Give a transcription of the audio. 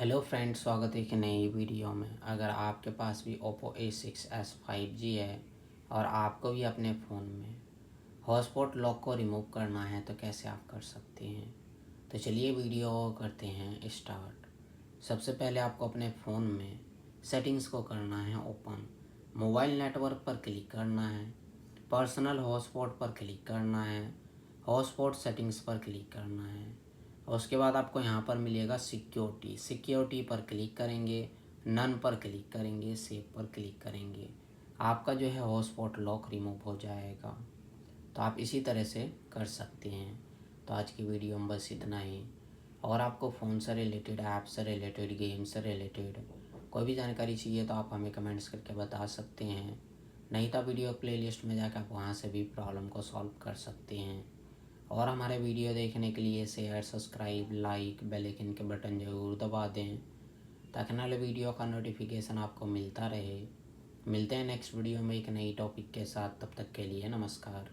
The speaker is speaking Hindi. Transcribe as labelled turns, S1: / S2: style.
S1: हेलो फ्रेंड्स, स्वागत है एक नई वीडियो में। अगर आपके पास भी Oppo A6s 5G है और आपको भी अपने फ़ोन में हॉटस्पॉट लॉक को रिमूव करना है तो कैसे आप कर सकते हैं। तो चलिए वीडियो करते हैं स्टार्ट। सबसे पहले आपको अपने फ़ोन में सेटिंग्स को करना है ओपन। मोबाइल नेटवर्क पर क्लिक करना है, पर्सनल हॉटस्पॉट पर क्लिक करना है, हॉटस्पॉट सेटिंग्स पर क्लिक करना है और उसके बाद आपको यहाँ पर मिलेगा सिक्योरिटी पर क्लिक करेंगे, नन पर क्लिक करेंगे, सेव पर क्लिक करेंगे। आपका जो है हॉटस्पॉट लॉक रिमूव हो जाएगा। तो आप इसी तरह से कर सकते हैं। तो आज की वीडियो में बस इतना ही। और आपको फ़ोन से रिलेटेड, ऐप से रिलेटेड, गेम से रिलेटेड कोई भी जानकारी चाहिए तो आप हमें कमेंट्स करके बता सकते हैं। नहीं तो वीडियो प्लेलिस्ट में जाकर आप वहाँ से भी प्रॉब्लम को सॉल्व कर सकते हैं। और हमारे वीडियो देखने के लिए share, subscribe, like, bell icon के बटन ज़रूर दबा दें ताकि नए वीडियो का नोटिफिकेशन आपको मिलता रहे। मिलते हैं नेक्स्ट वीडियो में एक नई टॉपिक के साथ। तब तक के लिए नमस्कार।